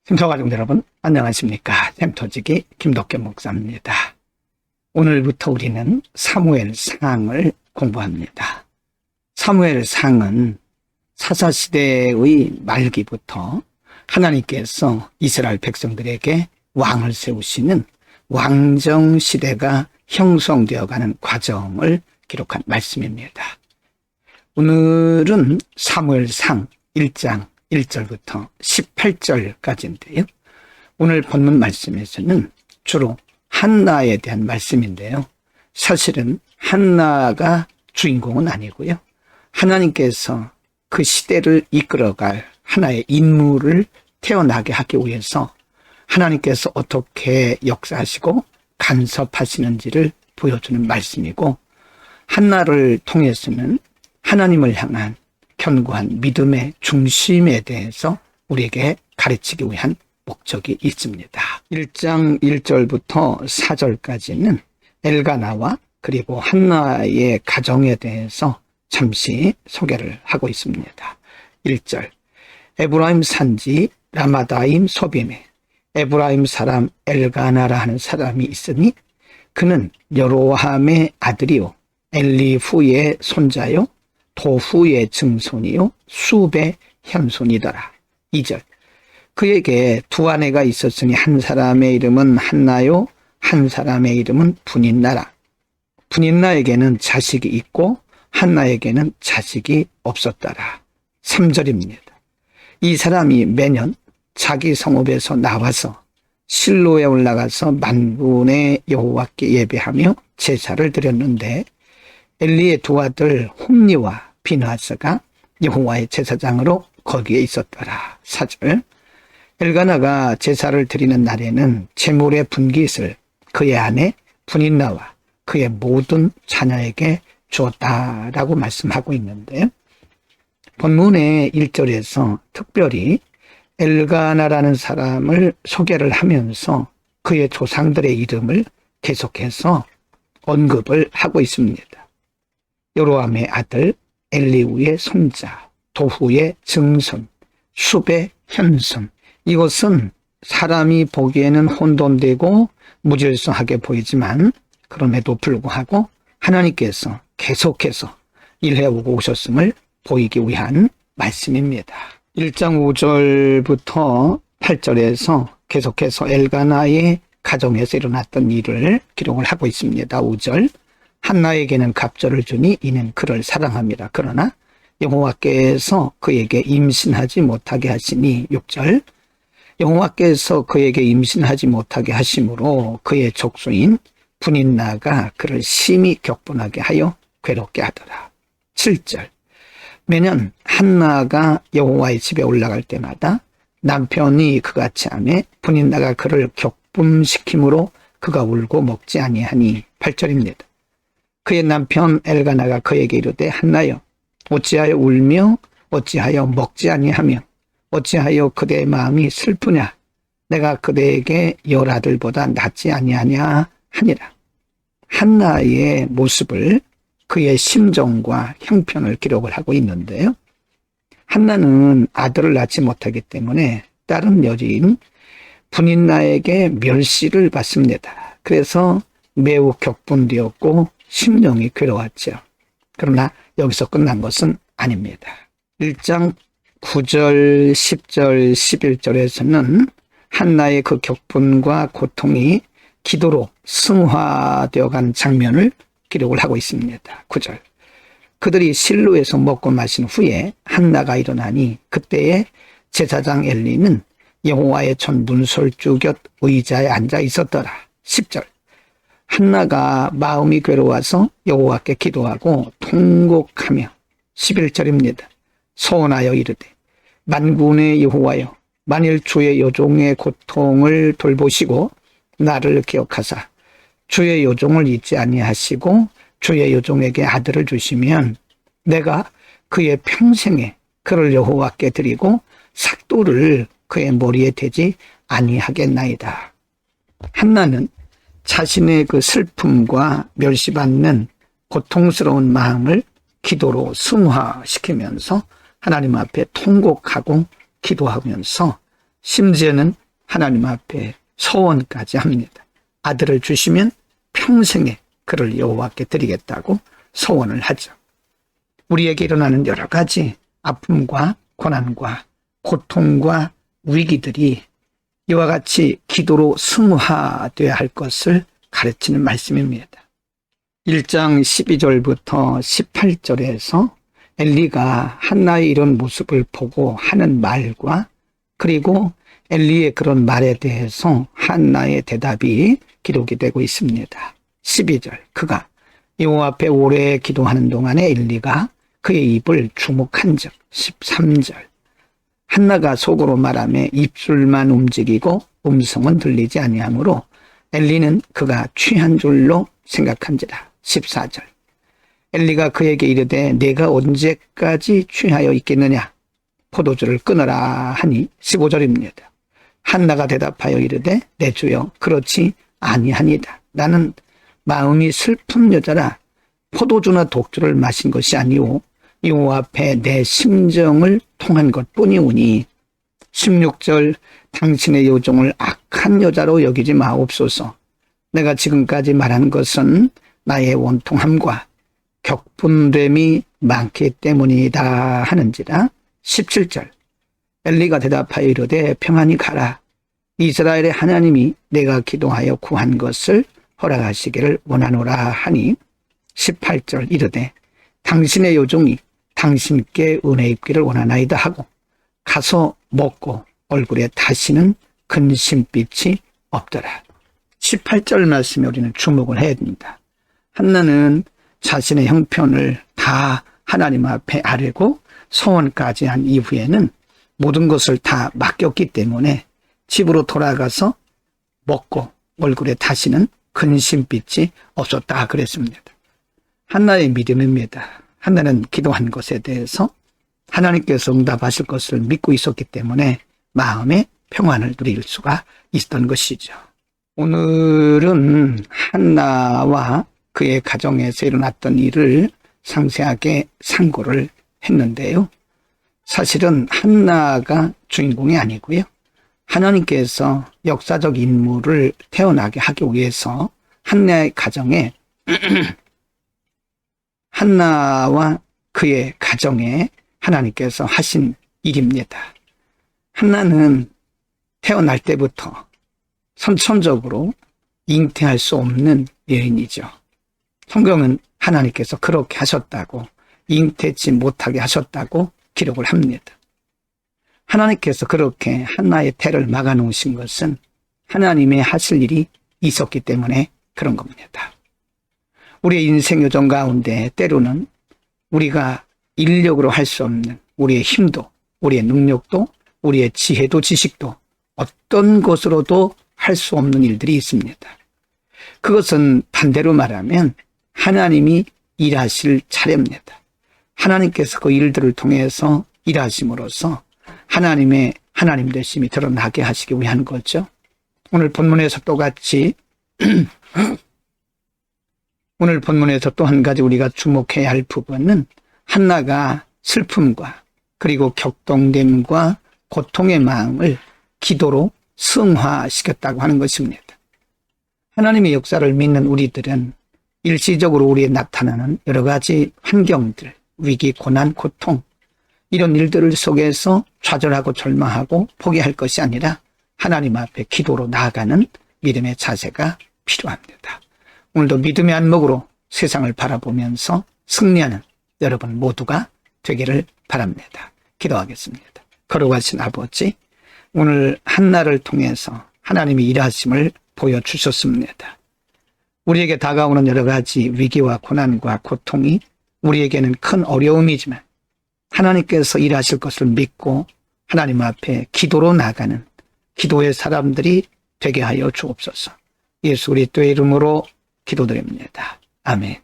샘터가족 여러분 안녕하십니까. 샘터지기 김덕겸 목사입니다. 오늘부터 우리는 사무엘상을 공부합니다. 사무엘상은 사사시대의 말기부터 하나님께서 이스라엘 백성들에게 왕을 세우시는 왕정시대가 형성되어가는 과정을 기록한 말씀입니다. 오늘은 사무엘상 1장 1절부터 18절까지인데요. 오늘 본문 말씀에서는 주로 한나에 대한 말씀인데요. 사실은 한나가 주인공은 아니고요. 하나님께서 그 시대를 이끌어갈 하나의 인물을 태어나게 하기 위해서 하나님께서 어떻게 역사하시고 간섭하시는지를 보여주는 말씀이고, 한나를 통해서는 하나님을 향한 견고한 믿음의 중심에 대해서 우리에게 가르치기 위한 목적이 있습니다. 1장 1절부터 4절까지는 엘가나와 그리고 한나의 가정에 대해서 잠시 소개를 하고 있습니다. 1절, 에브라임 산지 라마다임 소빔에 에브라임 사람 엘가나라 하는 사람이 있으니 그는 여로함의 아들이요 엘리후의 손자요 도후의 증손이요 수베 현손이더라. 2절, 그에게 두 아내가 있었으니 한 사람의 이름은 한나요 한 사람의 이름은 분인나라. 분인나에게는 자식이 있고 한나에게는 자식이 없었더라. 3절입니다. 이 사람이 매년 자기 성읍에서 나와서 실로에 올라가서 만군의 여호와께 예배하며 제사를 드렸는데 엘리의 두 아들 홈니와 비나스가 여호와의 제사장으로 거기에 있었더라. 4절, 엘가나가 제사를 드리는 날에는 제물의 분깃을 그의 아내 분인나와 그의 모든 자녀에게 주었다라고 말씀하고 있는데요. 본문의 1절에서 특별히 엘가나라는 사람을 소개를 하면서 그의 조상들의 이름을 계속해서 언급을 하고 있습니다. 여로함의 아들 엘리후의 손자, 도후의 증손, 숲의 현손. 이것은 사람이 보기에는 혼돈되고 무질서하게 보이지만 그럼에도 불구하고 하나님께서 계속해서 일해오고 오셨음을 보이기 위한 말씀입니다. 1장 5절부터 8절에서 계속해서 엘가나의 가정에서 일어났던 일을 기록을 하고 있습니다. 5절, 한나에게는 갑절을 주니 이는 그를 사랑함이라. 그러나 여호와께서 그에게 임신하지 못하게 하시니. 6절, 여호와께서 그에게 임신하지 못하게 하심으로 그의 족수인 분인나가 그를 심히 격분하게 하여 괴롭게 하더라. 7절, 매년 한나가 여호와의 집에 올라갈 때마다 남편이 그같이 하매 분인나가 그를 격분시키므로 그가 울고 먹지 아니하니. 8절입니다. 그의 남편 엘가나가 그에게 이르되 한나여 어찌하여 울며 어찌하여 먹지 아니하며 어찌하여 그대의 마음이 슬프냐. 내가 그대에게 열 아들보다 낫지 아니하냐 하니라. 한나의 모습을, 그의 심정과 형편을 기록을 하고 있는데요. 한나는 아들을 낳지 못하기 때문에 다른 여인 분인나에게 멸시를 받습니다. 그래서 매우 격분되었고 심령이 괴로웠죠. 그러나 여기서 끝난 것은 아닙니다. 1장 9절, 10절, 11절에서는 한나의 그 격분과 고통이 기도로 승화되어간 장면을 기록을 하고 있습니다. 9절, 그들이 실로에서 먹고 마신 후에 한나가 일어나니 그때에 제사장 엘리는 여호와의 전 문설주 곁 의자에 앉아 있었더라. 10절, 한나가 마음이 괴로워서 여호와께 기도하고 통곡하며. 11절입니다. 소원하여 이르되 만군의 여호와여, 만일 주의 여종의 고통을 돌보시고 나를 기억하사 주의 여종을 잊지 아니하시고 주의 여종에게 아들을 주시면 내가 그의 평생에 그를 여호와께 드리고 삭도를 그의 머리에 대지 아니하겠나이다. 한나는 자신의 그 슬픔과 멸시받는 고통스러운 마음을 기도로 승화시키면서 하나님 앞에 통곡하고 기도하면서 심지어는 하나님 앞에 소원까지 합니다. 아들을 주시면 평생에 그를 여호와께 드리겠다고 소원을 하죠. 우리에게 일어나는 여러 가지 아픔과 고난과 고통과 위기들이 이와 같이 기도로 승화되어야 할 것을 가르치는 말씀입니다. 1장 12절부터 18절에서 엘리가 한나의 이런 모습을 보고 하는 말과 그리고 엘리의 그런 말에 대해서 한나의 대답이 기록이 되고 있습니다. 12절, 그가 여호와 앞에 오래 기도하는 동안에 엘리가 그의 입을 주목한 적. 13절, 한나가 속으로 말하며 입술만 움직이고 음성은 들리지 아니하므로 엘리는 그가 취한 줄로 생각한지라. 14절, 엘리가 그에게 이르되 내가 언제까지 취하여 있겠느냐, 포도주를 끊어라 하니. 15절입니다. 한나가 대답하여 이르되 내 주여 그렇지 아니하니이다. 나는 마음이 슬픈 여자라 포도주나 독주를 마신 것이 아니오 여호와 앞에 내 심정을 통한 것뿐이오니. 16절, 당신의 요종을 악한 여자로 여기지 마옵소서. 내가 지금까지 말한 것은 나의 원통함과 격분됨이 많기 때문이다 하는지라. 17절, 엘리가 대답하여 이르되 평안히 가라. 이스라엘의 하나님이 내가 기도하여 구한 것을 허락하시기를 원하노라 하니. 18절, 이르되 당신의 요종이 당신께 은혜 입기를 원하나이다 하고 가서 먹고 얼굴에 다시는 근심빛이 없더라. 18절 말씀에 우리는 주목을 해야 됩니다. 한나는 자신의 형편을 다 하나님 앞에 아뢰고 소원까지 한 이후에는 모든 것을 다 맡겼기 때문에 집으로 돌아가서 먹고 얼굴에 다시는 근심빛이 없었다 그랬습니다. 한나의 믿음입니다. 한나는 기도한 것에 대해서 하나님께서 응답하실 것을 믿고 있었기 때문에 마음의 평안을 누릴 수가 있었던 것이죠. 오늘은 한나와 그의 가정에서 일어났던 일을 상세하게 상고를 했는데요. 사실은 한나가 주인공이 아니고요. 하나님께서 역사적 인물을 태어나게 하기 위해서 한나의 가정에 한나와 그의 가정에 하나님께서 하신 일입니다. 한나는 태어날 때부터 선천적으로 잉태할 수 없는 여인이죠. 성경은 하나님께서 그렇게 하셨다고, 잉태치 못하게 하셨다고 기록을 합니다. 하나님께서 그렇게 한나의 태를 막아놓으신 것은 하나님의 하실 일이 있었기 때문에 그런 겁니다. 우리의 인생 여정 가운데 때로는 우리가 인력으로 할 수 없는 우리의 힘도, 우리의 능력도, 우리의 지혜도 지식도 어떤 것으로도 할 수 없는 일들이 있습니다. 그것은 반대로 말하면 하나님이 일하실 차례입니다. 하나님께서 그 일들을 통해서 일하심으로써 하나님의 하나님 되심이 드러나게 하시기 위한 거죠. 오늘 본문에서 똑같이 오늘 본문에서 또 한 가지 우리가 주목해야 할 부분은 한나가 슬픔과 그리고 격동됨과 고통의 마음을 기도로 승화시켰다고 하는 것입니다. 하나님의 역사를 믿는 우리들은 일시적으로 우리에 나타나는 여러 가지 환경들, 위기, 고난, 고통, 이런 일들 속에서 좌절하고 절망하고 포기할 것이 아니라 하나님 앞에 기도로 나아가는 믿음의 자세가 필요합니다. 오늘도 믿음의 안목으로 세상을 바라보면서 승리하는 여러분 모두가 되기를 바랍니다. 기도하겠습니다. 거룩하신 아버지, 오늘 한나를 통해서 하나님이 일하심을 보여주셨습니다. 우리에게 다가오는 여러 가지 위기와 고난과 고통이 우리에게는 큰 어려움이지만 하나님께서 일하실 것을 믿고 하나님 앞에 기도로 나가는 기도의 사람들이 되게 하여 주옵소서. 예수 그리스도의 이름으로 기도드립니다. 아멘.